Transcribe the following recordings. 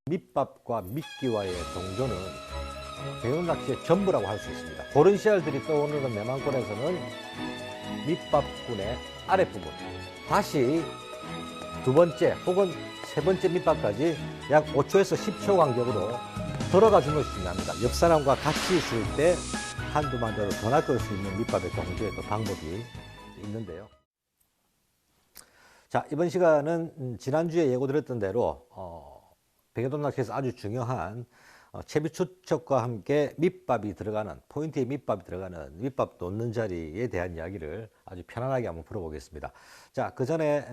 밑밥과 미끼와의 동조는 배운 낚시의 전부라고 할 수 있습니다. 고른 씨알들이 떠오르는 매만권에서는 밑밥군의 아랫부분, 다시 두 번째 혹은 세 번째 밑밥까지 약 5초에서 10초 간격으로 들어가 주는 것이 중요합니다. 옆 사람과 같이 있을 때 한두 마디로 더 낚을 수 있는 밑밥의 동조의 또 방법이 있는데요. 자, 이번 시간은 지난주에 예고드렸던 대로 백여돔 낚시에서 아주 중요한 채비 추적과 함께 밑밥이 들어가는, 포인트에 밑밥이 들어가는 밑밥 놓는 자리에 대한 이야기를 아주 편안하게 한번 풀어보겠습니다. 자, 그 전에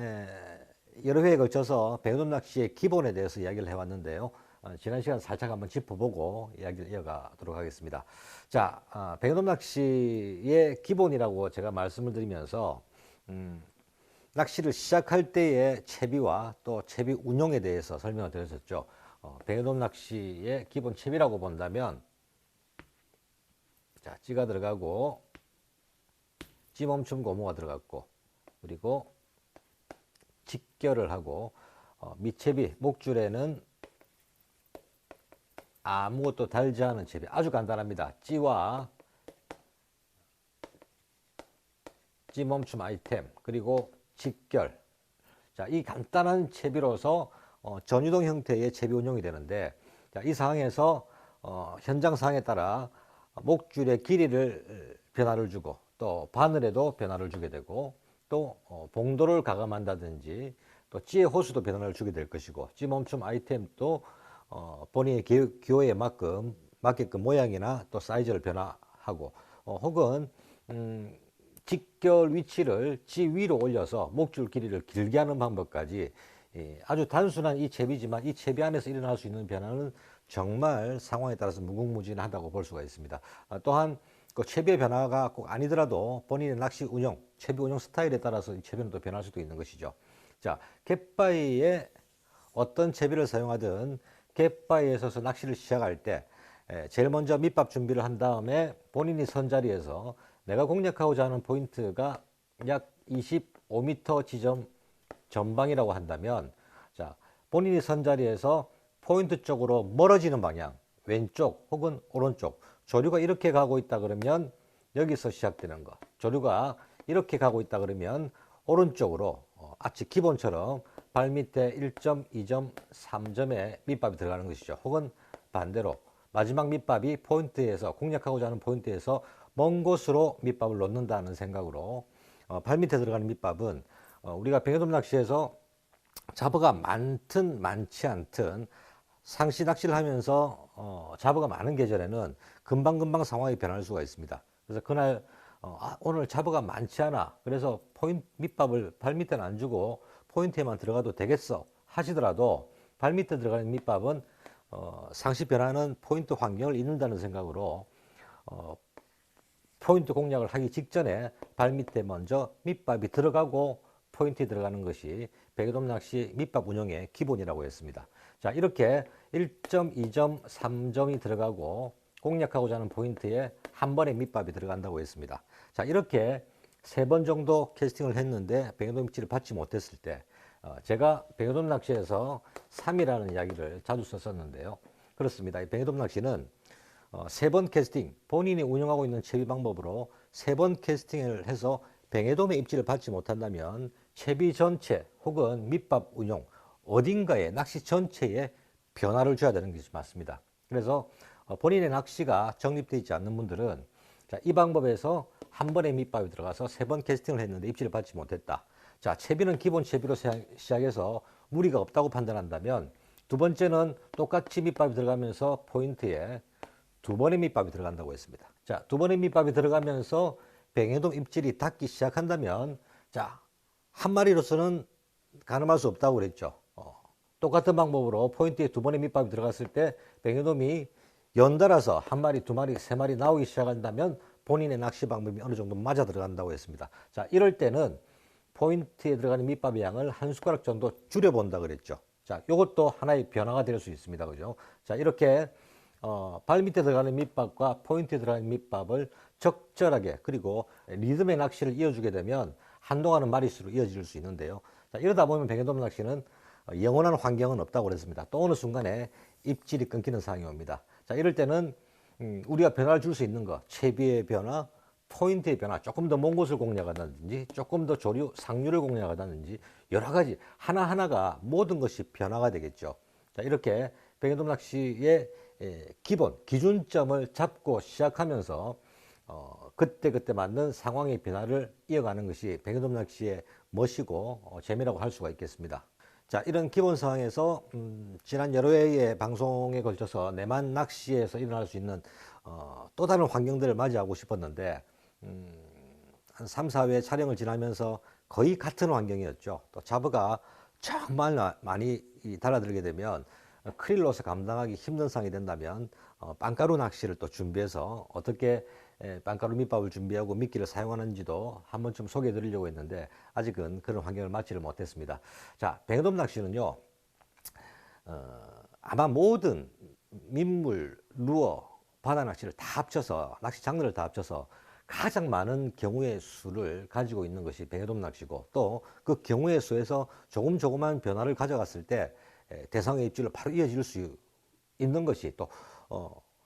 여러 회에 걸쳐서 백여돔 낚시의 기본에 대해서 이야기를 해왔는데요. 지난 시간 살짝 한번 짚어보고 이야기를 이어가도록 하겠습니다. 자, 백여돔 낚시의 기본이라고 제가 말씀을 드리면서 낚시를 시작할 때의 채비와 또 채비 운용에 대해서 설명을 드렸었죠. 백여돔 낚시의 기본 채비라고 본다면, 자, 찌가 들어가고, 찌 멈춤 고무가 들어갔고, 그리고 직결을 하고, 밑채비, 목줄에는 아무것도 달지 않은 채비, 아주 간단합니다. 찌와 찌 멈춤 아이템, 그리고 직결. 자, 이 간단한 채비로서 전유동 형태의 채비 운용이 되는데, 자, 이 상황에서 현장 상황에 따라 목줄의 길이를 변화를 주고, 또 바늘에도 변화를 주게 되고, 또 봉도를 가감한다든지, 또 찌의 호수도 변화를 주게 될 것이고, 찌 멈춤 아이템도 본인의 기호에 맞게끔 모양이나 또 사이즈를 변화하고, 혹은 직결 위치를 찌 위로 올려서 목줄 길이를 길게 하는 방법까지, 아주 단순한 이 채비지만 이 채비 안에서 일어날 수 있는 변화는 정말 상황에 따라서 무궁무진하다고 볼 수가 있습니다. 또한 그 채비의 변화가 꼭 아니더라도 본인의 낚시 운영, 채비 운영 스타일에 따라서 이 채비는 또 변할 수도 있는 것이죠. 자, 갯바위에 어떤 채비를 사용하든 갯바위에 서서 낚시를 시작할 때 제일 먼저 밑밥 준비를 한 다음에 본인이 선 자리에서 내가 공략하고자 하는 포인트가 약 25m 지점 전방이라고 한다면, 자, 본인이 선 자리에서 포인트 쪽으로 멀어지는 방향, 왼쪽 혹은 오른쪽, 조류가 이렇게 가고 있다 그러면 여기서 시작되는 거, 조류가 이렇게 가고 있다 그러면 오른쪽으로 아치 기본처럼 발 밑에 1점, 2점, 3점에 밑밥이 들어가는 것이죠. 혹은 반대로 마지막 밑밥이 포인트에서, 공략하고자 하는 포인트에서 먼 곳으로 밑밥을 놓는다는 생각으로 발 밑에 들어가는 밑밥은 우리가 백여돔 낚시에서 잡어가 많든 많지 않든 상시 낚시를 하면서 잡어가 많은 계절에는 금방금방 상황이 변할 수가 있습니다. 그래서 그날 오늘 잡어가 많지 않아, 그래서 포인트 밑밥을 발 밑에는 안 주고 포인트에만 들어가도 되겠어 하시더라도, 발 밑에 들어가는 밑밥은 상시 변하는 포인트 환경을 잃는다는 생각으로 포인트 공략을 하기 직전에 발 밑에 먼저 밑밥이 들어가고 포인트에 들어가는 것이 백여돔 낚시 밑밥 운영의 기본이라고 했습니다. 자, 이렇게 1점, 2점, 3점이 들어가고 공략하고자 하는 포인트에 한 번에 밑밥이 들어간다고 했습니다. 자, 이렇게 3번 정도 캐스팅을 했는데 백여돔 입질을 받지 못했을 때, 제가 백여돔 낚시에서 3이라는 이야기를 자주 썼었는데요. 그렇습니다. 이 백여돔 낚시는 3번 캐스팅, 본인이 운영하고 있는 채비 방법으로 3번 캐스팅을 해서 백여돔의 입질을 받지 못한다면 채비 전체 혹은 밑밥 운용 어딘가에, 낚시 전체에 변화를 줘야 되는 것이 맞습니다. 그래서 본인의 낚시가 정립되어 있지 않는 분들은, 자, 이 방법에서 한 번에 밑밥이 들어가서 3번 캐스팅을 했는데 입질을 받지 못했다. 자, 채비는 기본 채비로 시작해서 무리가 없다고 판단한다면, 두 번째는 똑같이 밑밥이 들어가면서 포인트에 두 번의 밑밥이 들어간다고 했습니다. 자, 두 번의 밑밥이 들어가면서 백여돔 입질이 닿기 시작한다면, 자, 한 마리로서는 가늠할 수 없다고 그랬죠. 똑같은 방법으로 포인트에 두 번의 밑밥이 들어갔을 때 백여돔이 연달아서 한 마리, 두 마리, 세 마리 나오기 시작한다면 본인의 낚시 방법이 어느 정도 맞아 들어간다고 했습니다. 자, 이럴 때는 포인트에 들어가는 밑밥의 양을 한 숟가락 정도 줄여본다 그랬죠. 자, 이것도 하나의 변화가 될 수 있습니다. 그죠? 자, 이렇게 발 밑에 들어가는 밑밥과 포인트에 들어가는 밑밥을 적절하게, 그리고 리듬의 낚시를 이어주게 되면 한동안은 마리수로 이어질 수 있는데요. 자, 이러다 보면 백여돔 낚시는 영원한 환경은 없다고 그랬습니다. 또 어느 순간에 입질이 끊기는 상황이 옵니다. 자, 이럴 때는 우리가 변화를 줄 수 있는 것, 채비의 변화, 포인트의 변화, 조금 더 먼 곳을 공략하다든지 조금 더 조류, 상류를 공략하다든지 여러 가지 하나하나가 모든 것이 변화가 되겠죠. 자, 이렇게 뱅에돔 낚시의 기본, 기준점을 잡고 시작하면서 그때그때 맞는 상황의 변화를 이어가는 것이 뱅에돔 낚시의 멋이고 재미라고 할 수가 있겠습니다. 자, 이런 기본 상황에서 지난 여러 회의 방송에 걸쳐서 내만 낚시에서 일어날 수 있는 또 다른 환경들을 맞이하고 싶었는데 한 3, 4회 촬영을 지나면서 거의 같은 환경이었죠. 또 잡어가 정말 많이 달아들게 되면 크릴로서 감당하기 힘든 상황이 된다면 빵가루 낚시를 또 준비해서 어떻게 빵가루 밑밥을 준비하고 미끼를 사용하는지도 한 번쯤 소개해 드리려고 했는데 아직은 그런 환경을 맞지를 못했습니다. 자, 뱅에돔 낚시는요, 아마 모든 민물, 루어, 바다 낚시를 다 합쳐서, 낚시 장르를 다 합쳐서 가장 많은 경우의 수를 가지고 있는 것이 뱅에돔 낚시고, 또 그 경우의 수에서 조금만 변화를 가져갔을 때 대상의 입질로 바로 이어질 수 있는 것이 또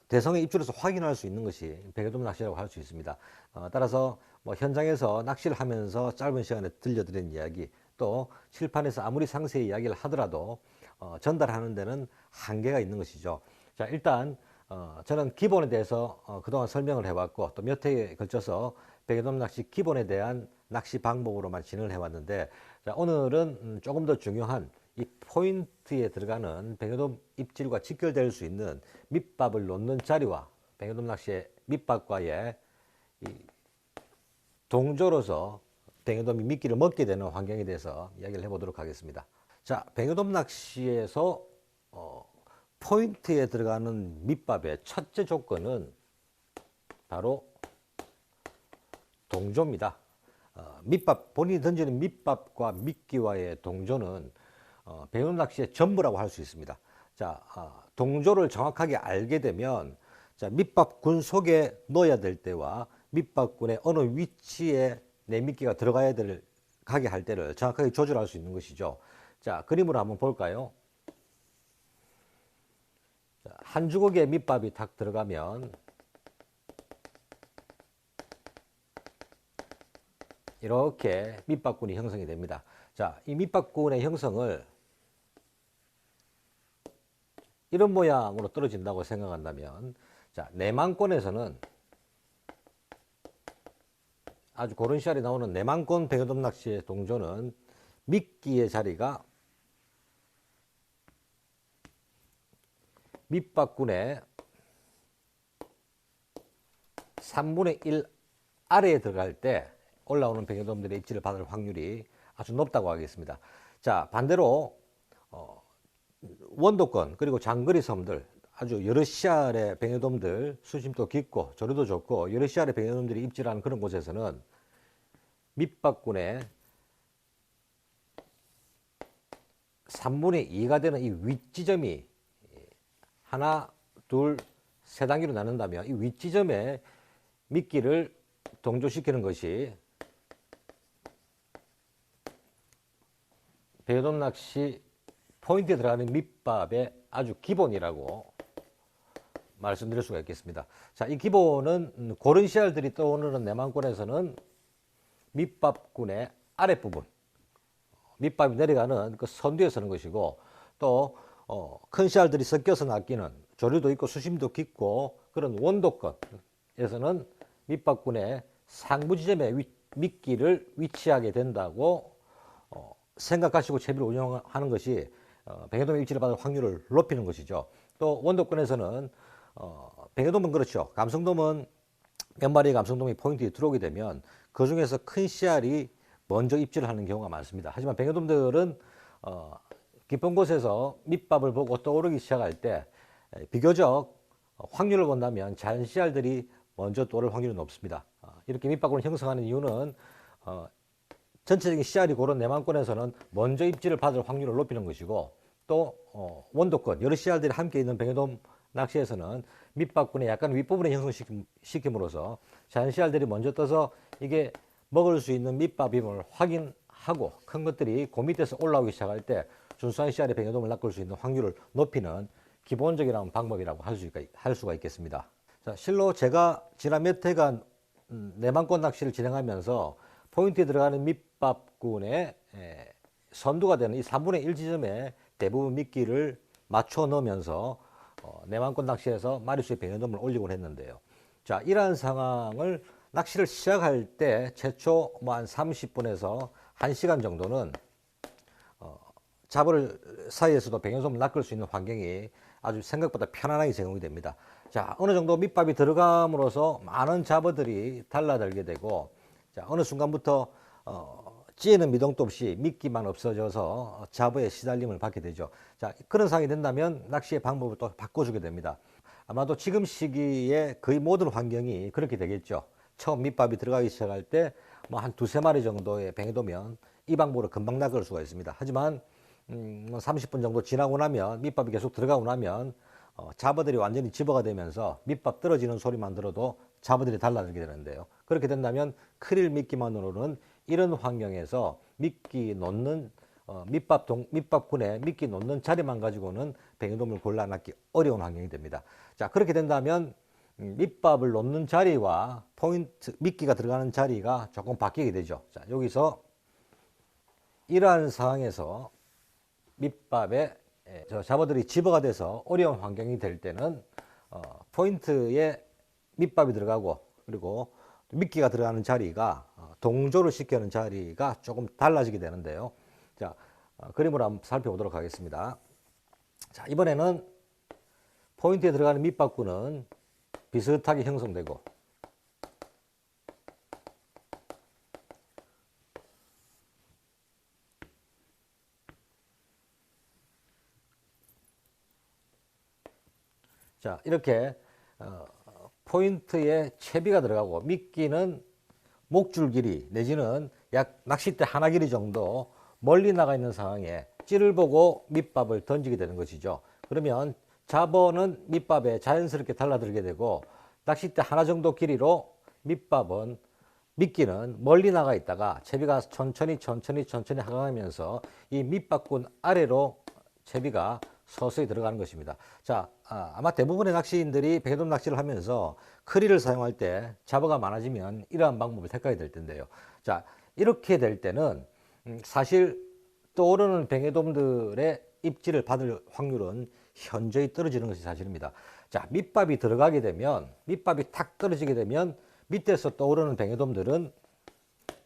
대상의 입질에서 확인할 수 있는 것이 뱅에돔 낚시라고 할 수 있습니다. 따라서 뭐 현장에서 낚시를 하면서 짧은 시간에 들려드린 이야기, 또 칠판에서 아무리 상세히 이야기를 하더라도 전달하는 데는 한계가 있는 것이죠. 자, 일단 저는 기본에 대해서 그동안 설명을 해왔고, 또 몇 회에 걸쳐서 뱅에돔 낚시 기본에 대한 낚시 방법으로만 진행을 해왔는데, 자, 오늘은 조금 더 중요한 이 포인트에 들어가는 뱅에돔 입질과 직결될 수 있는 밑밥을 놓는 자리와 뱅에돔 낚시의 밑밥과의 이 동조로서 뱅에돔이 미끼를 먹게 되는 환경에 대해서 이야기를 해보도록 하겠습니다. 자, 뱅에돔 낚시에서 포인트에 들어가는 밑밥의 첫째 조건은 바로 동조입니다. 밑밥, 본인이 던지는 밑밥과 미끼와의 동조는 뱅에돔 낚시의 전부라고 할 수 있습니다. 자, 동조를 정확하게 알게 되면, 자, 밑밥군 속에 넣어야 될 때와 밑밥군의 어느 위치에 내 미끼가 가게 할 때를 정확하게 조절할 수 있는 것이죠. 자, 그림으로 한번 볼까요? 자, 한 주걱의 밑밥이 탁 들어가면 이렇게 밑밥군이 형성이 됩니다. 자, 이 밑밥군의 형성을 이런 모양으로 떨어진다고 생각한다면, 자, 내만권에서는 아주 고른 씨알이 나오는 내만권 뱅에돔 낚시의 동조는 미끼의 자리가 밑밥군의 3분의 1 아래에 들어갈 때 올라오는 뱅에돔들의 입질을 받을 확률이 아주 높다고 하겠습니다. 자, 반대로 원도권 그리고 장거리 섬들, 아주 여러 씨알의 뱅에돔들, 수심도 깊고 조류도 좋고 여러 씨알의 뱅에돔들이 입질하는 그런 곳에서는 밑밥군의 3분의 2가 되는 이 윗지점이 하나, 둘, 세 단계로 나눈다면 이 윗지점에 미끼를 동조시키는 것이 뱅에돔 낚시 포인트에 들어가는 밑밥의 아주 기본이라고 말씀드릴 수가 있겠습니다. 자, 이 기본은 고른 씨알들이 떠오르는 내만권에서는 밑밥군의 아랫부분, 밑밥이 내려가는 그 선두에 서는 것이고, 또 큰 씨알들이 섞여서 낚이는 조류도 있고 수심도 깊고 그런 원도권에서는 밑밥군의 상부 지점에 미끼를 위치하게 된다고 생각하시고 채비를 운영하는 것이 뱅에돔의 입질을 받을 확률을 높이는 것이죠. 또 원도권에서는 뱅에돔은 그렇죠. 감성돔은 몇 마리의 감성돔이 포인트에 들어오게 되면 그 중에서 큰 씨알이 먼저 입질을 하는 경우가 많습니다. 하지만 뱅에돔들은 깊은 곳에서 밑밥을 보고 떠오르기 시작할 때 비교적 확률을 본다면 자연 씨알들이 먼저 떠오를 확률이 높습니다. 이렇게 밑밥을 형성하는 이유는 전체적인 씨알이 고른 내만권에서는 먼저 입질을 받을 확률을 높이는 것이고, 또 원도권 여러 씨알들이 함께 있는 뱅에돔 낚시에서는 밑밥군의 약간 윗부분에 형성시킴으로써 자연 씨알들이 먼저 떠서 이게 먹을 수 있는 밑밥임을 확인하고 큰 것들이 그 밑에서 올라오기 시작할 때 준수한 씨알의 뱅에돔을 낚을 수 있는 확률을 높이는 기본적인 방법이라고 할 수가 있겠습니다. 자, 실로 제가 지난 몇 해간 내만권 낚시를 진행하면서 포인트에 들어가는 밑밥군의 선두가 되는 이 3분의 1 지점에 대부분 미끼를 맞춰 넣으면서 내만권 낚시에서 마리수의 뱅에돔을 올리곤 했는데요. 자, 이러한 상황을 낚시를 시작할 때 최초 뭐 한 30분에서 1시간 정도는 잡을 사이에서도 뱅에돔을 낚을 수 있는 환경이 아주 생각보다 편안하게 제공이 됩니다. 자, 어느 정도 밑밥이 들어감으로써 많은 잡어들이 달라들게 되고, 자, 어느 순간부터 찌에는 미동도 없이 미끼만 없어져서 잡어에 시달림을 받게 되죠. 자, 그런 상황이 된다면 낚시의 방법을 또 바꿔주게 됩니다. 아마도 지금 시기에 거의 모든 환경이 그렇게 되겠죠. 처음 밑밥이 들어가기 시작할 때 뭐 한 두세 마리 정도의 뱅에돔이면 이 방법으로 금방 낚을 수가 있습니다. 하지만 30분 정도 지나고 나면 밑밥이 계속 들어가고 나면 잡어들이 완전히 집어가 되면서 밑밥 떨어지는 소리만 들어도 잡어들이 달라들게 되는데요. 그렇게 된다면 크릴 미끼만으로는 이런 환경에서 미끼 놓는 밑밥군에 미끼 놓는 자리만 가지고는 뱅에돔을 골라 낚기 어려운 환경이 됩니다. 자, 그렇게 된다면 밑밥을 놓는 자리와 포인트 미끼가 들어가는 자리가 조금 바뀌게 되죠. 자, 여기서 이러한 상황에서 밑밥에 잡어들이 집어가 돼서 어려운 환경이 될 때는 포인트에 밑밥이 들어가고 그리고 미끼가 들어가는 자리가 동조를 시키는 자리가 조금 달라지게 되는데요. 자, 그림으로 한번 살펴보도록 하겠습니다. 자, 이번에는 포인트에 들어가는 밑밥구는 비슷하게 형성되고, 자, 이렇게 포인트에 채비가 들어가고 미끼는 목줄 길이 내지는 약 낚싯대 하나 길이 정도 멀리 나가 있는 상황에 찌를 보고 밑밥을 던지게 되는 것이죠. 그러면 잡어는 밑밥에 자연스럽게 달라들게 되고 낚싯대 하나 정도 길이로 미끼는 멀리 나가 있다가 채비가 천천히 하강하면서 이 밑밥군 아래로 채비가 서서히 들어가는 것입니다. 자, 아마 대부분의 낚시인들이 뱅에돔 낚시를 하면서 크릴을 사용할 때 잡어가 많아지면 이러한 방법을 택하게 될 텐데요. 자, 이렇게 될 때는 사실 떠오르는 뱅에돔들의 입질을 받을 확률은 현저히 떨어지는 것이 사실입니다. 자, 밑밥이 들어가게 되면, 밑밥이 탁 떨어지게 되면 밑에서 떠오르는 뱅에돔들은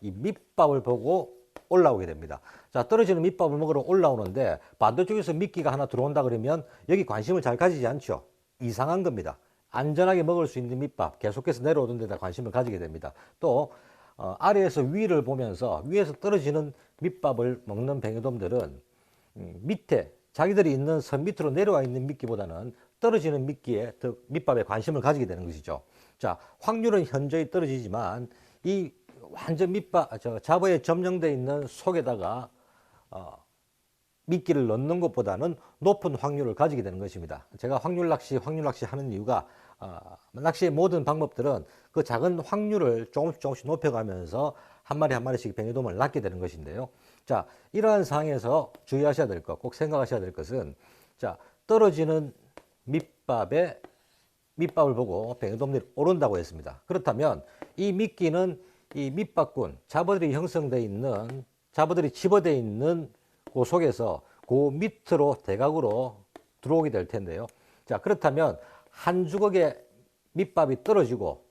이 밑밥을 보고 올라오게 됩니다. 자, 떨어지는 밑밥을 먹으러 올라오는데 반대쪽에서 미끼가 하나 들어온다 그러면 여기 관심을 잘 가지지 않죠. 이상한 겁니다. 안전하게 먹을 수 있는 밑밥 계속해서 내려오는 데다 관심을 가지게 됩니다. 또 아래에서 위를 보면서 위에서 떨어지는 밑밥을 먹는 뱅에돔들은 밑에 자기들이 있는 선 밑으로 내려와 있는 미끼보다는 떨어지는 미끼에 더 밑밥에 관심을 가지게 되는 것이죠. 자, 확률은 현저히 떨어지지만 이 완전 잡어에 점령되어 있는 속에다가 미끼를 넣는 것보다는 높은 확률을 가지게 되는 것입니다. 제가 확률 낚시 하는 이유가 낚시의 모든 방법들은 그 작은 확률을 조금씩 높여가면서 한 마리 한 마리씩 뱅에돔을 낚게 되는 것인데요. 자, 이러한 상황에서 주의하셔야 될 것, 꼭 생각하셔야 될 것은, 자, 떨어지는 밑밥을 보고 뱅에돔들이 오른다고 했습니다. 그렇다면 이 미끼는 이 밑밥군, 잡어들이 형성되어 있는, 잡어들이 집어되어 있는 그 속에서 그 밑으로 대각으로 들어오게 될 텐데요. 자, 그렇다면 한 주걱의 밑밥이 떨어지고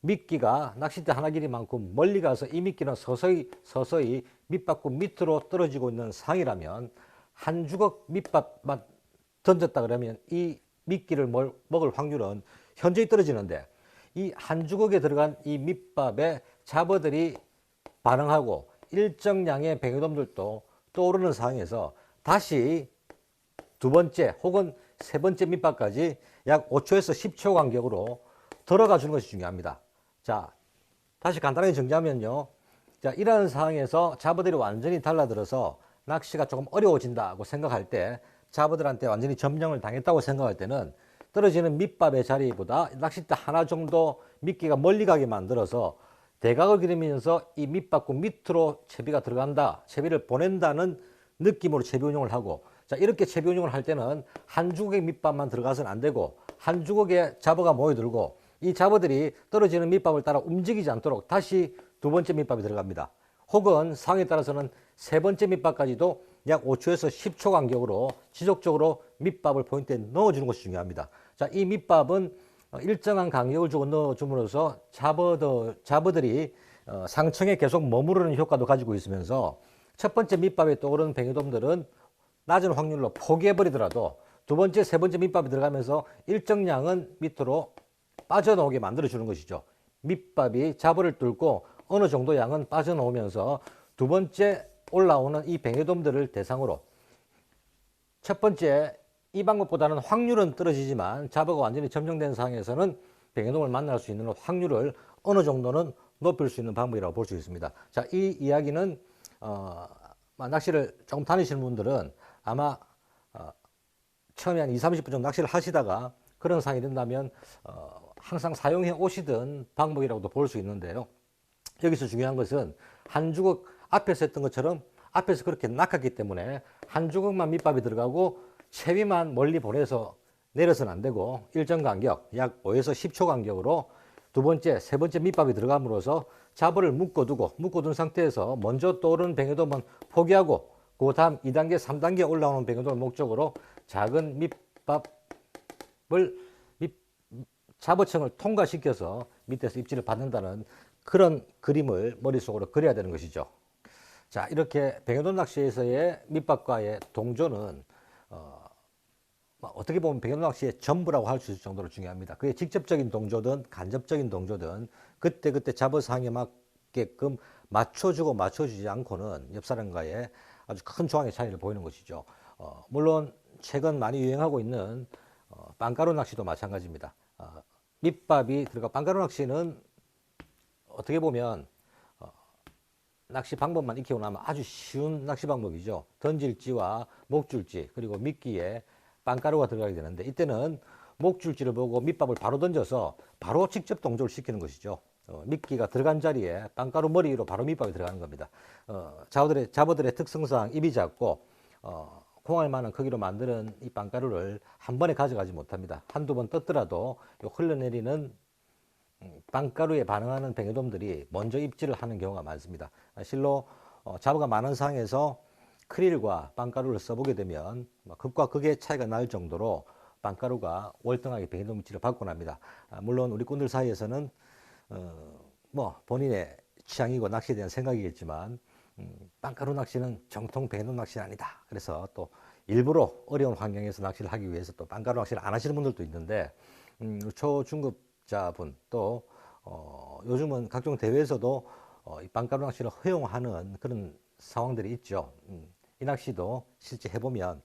미끼가 낚싯대 하나 길이만큼 멀리 가서 이 미끼는 서서히 밑밥군 밑으로 떨어지고 있는 상이라면 한 주걱 밑밥만 던졌다 그러면 이 미끼를 먹을 확률은 현저히 떨어지는데 이 한 주걱에 들어간 이 밑밥에 잡어들이 반응하고 일정량의 뱅에돔들도 떠오르는 상황에서 다시 두 번째 혹은 세 번째 밑밥까지 약 5초에서 10초 간격으로 들어가 주는 것이 중요합니다. 자, 다시 간단하게 정리하면요. 자, 이러한 상황에서 잡어들이 완전히 달라들어서 낚시가 조금 어려워진다고 생각할 때, 잡어들한테 완전히 점령을 당했다고 생각할 때는 떨어지는 밑밥의 자리보다 낚싯대 하나 정도 미끼가 멀리 가게 만들어서 대각을 그리면서 이 밑밥구 밑으로 채비가 들어간다, 채비를 보낸다는 느낌으로 채비 운용을 하고, 자, 이렇게 채비 운용을 할 때는 한 주걱의 밑밥만 들어가서는 안 되고 한 주걱에 잡어가 모여들고 이 잡어들이 떨어지는 밑밥을 따라 움직이지 않도록 다시 두 번째 밑밥이 들어갑니다. 혹은 상황에 따라서는 세 번째 밑밥까지도 약 5초에서 10초 간격으로 지속적으로 밑밥을 포인트에 넣어주는 것이 중요합니다. 자, 이 밑밥은 일정한 간격을 주고 넣어줌으로써 잡어들이 상층에 계속 머무르는 효과도 가지고 있으면서 첫 번째 밑밥에 떠오르는 뱅에돔들은 낮은 확률로 포기해버리더라도 두 번째, 세 번째 밑밥이 들어가면서 일정량은 밑으로 빠져나오게 만들어주는 것이죠. 밑밥이 잡어를 뚫고 어느 정도 양은 빠져나오면서 두 번째 올라오는 이 뱅에돔들을 대상으로 첫 번째 이 방법보다는 확률은 떨어지지만 잡어가 완전히 점령된 상황에서는 뱅에돔을 만날 수 있는 확률을 어느 정도는 높일 수 있는 방법이라고 볼 수 있습니다. 자, 이 이야기는 낚시를 조금 다니시는 분들은 아마 처음에 한 20-30분 정도 낚시를 하시다가 그런 상황이 된다면 항상 사용해 오시던 방법이라고도 볼 수 있는데요. 여기서 중요한 것은 한 주걱 앞에서 했던 것처럼 앞에서 그렇게 낚았기 때문에 한 주걱만 밑밥이 들어가고 채비만 멀리 보내서 내려서는 안 되고 일정 간격 약 5에서 10초 간격으로 두 번째, 세 번째 밑밥이 들어감으로써 잡어를 묶어둔 상태에서 먼저 떠오르는 뱅에돔은 포기하고 그 다음 2단계, 3단계 올라오는 뱅에돔을 목적으로 작은 밑밥을 잡어층을 통과시켜서 밑에서 입질을 받는다는 그런 그림을 머릿속으로 그려야 되는 것이죠. 자, 이렇게 뱅에돔 낚시에서의 밑밥과의 동조는 어떻게 보면 뱅에돔 낚시의 전부라고 할 수 있을 정도로 중요합니다. 그게 직접적인 동조든 간접적인 동조든 그때그때 잡어 상황에 맞게끔 맞춰주고 맞춰주지 않고는 옆 사람과의 아주 큰 조항의 차이를 보이는 것이죠. 물론 최근 많이 유행하고 있는 빵가루 낚시도 마찬가지입니다. 밑밥이 들어가 빵가루 낚시는 어떻게 보면 낚시 방법만 익히고 나면 아주 쉬운 낚시 방법이죠. 던질지와 목줄지 그리고 미끼에 빵가루가 들어가게 되는데 이때는 목줄지를 보고 밑밥을 바로 던져서 바로 직접 동조를 시키는 것이죠. 미끼가 들어간 자리에 빵가루 머리 위로 바로 밑밥이 들어가는 겁니다. 잡어들의 특성상 입이 작고 공할 만한 크기로 만드는 이 빵가루를 한 번에 가져가지 못합니다. 한두 번 떴더라도 흘러내리는 빵가루에 반응하는 뱅에돔들이 먼저 입질을 하는 경우가 많습니다. 실로 잡어가 많은 상황에서 크릴과 빵가루를 써보게 되면 극과 극의 차이가 날 정도로 빵가루가 월등하게 뱅에돔 입질을 받곤 합니다. 물론 우리 꾼들 사이에서는 본인의 취향이고 낚시에 대한 생각이겠지만 빵가루 낚시는 정통 뱅에돔 낚시는 아니다. 그래서 또 일부러 어려운 환경에서 낚시를 하기 위해서 또 빵가루 낚시를 안 하시는 분들도 있는데 초중급자분 또 요즘은 각종 대회에서도 이 빵가루 낚시를 허용하는 그런 상황들이 있죠. 이 낚시도 실제 해보면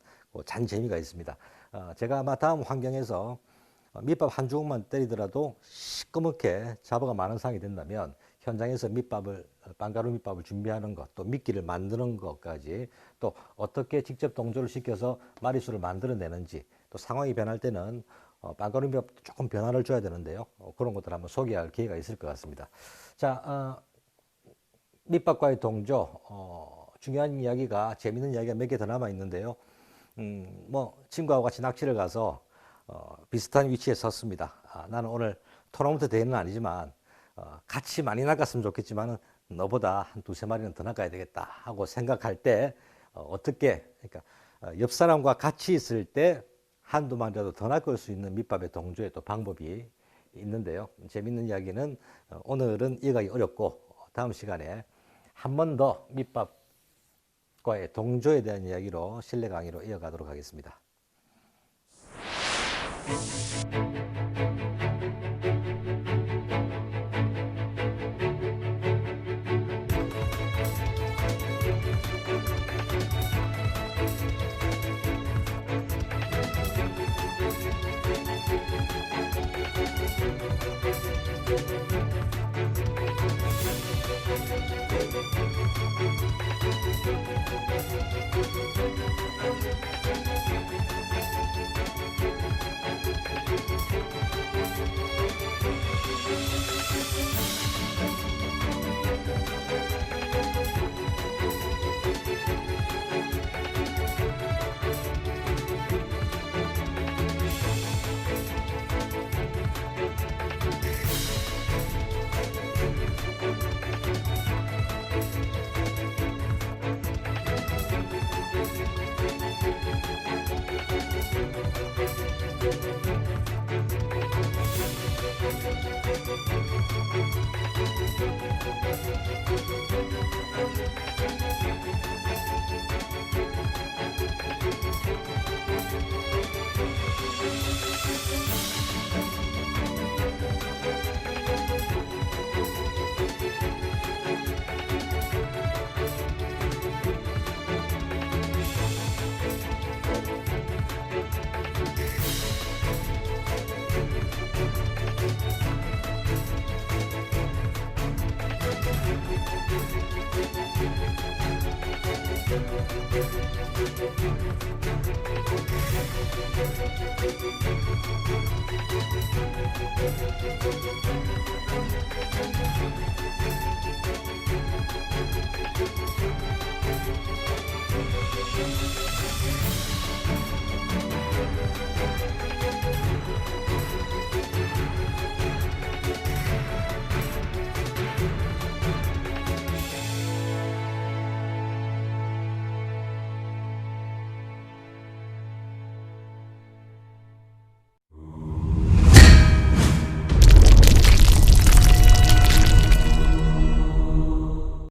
잔 재미가 있습니다. 제가 아마 다음 환경에서 밑밥 한 주걱만 때리더라도 시꺼멓게 잡어가 많은 상황이 된다면 현장에서 빵가루 밑밥을 준비하는 것, 또 미끼를 만드는 것까지 또 어떻게 직접 동조를 시켜서 마리수를 만들어내는지 또 상황이 변할 때는 빵가루 밑밥도 조금 변화를 줘야 되는데요. 그런 것들 한번 소개할 기회가 있을 것 같습니다. 자, 밑밥과의 동조, 중요한 이야기가, 재밌는 이야기가 몇 개 더 남아 있는데요. 친구하고 같이 낚시를 가서 비슷한 위치에 섰습니다. 나는 오늘 토너먼트 대회는 아니지만 같이 많이 낚았으면 좋겠지만 너보다 한 두세 마리는 더 낚아야 되겠다 하고 생각할 때 그러니까 옆 사람과 같이 있을 때 한두 마리라도 더 낚을 수 있는 밑밥의 동조의 또 방법이 있는데요. 재밌는 이야기는 오늘은 이해가기 어렵고 다음 시간에 한 번 더 밑밥과의 동조에 대한 이야기로 실내 강의로 이어가도록 하겠습니다.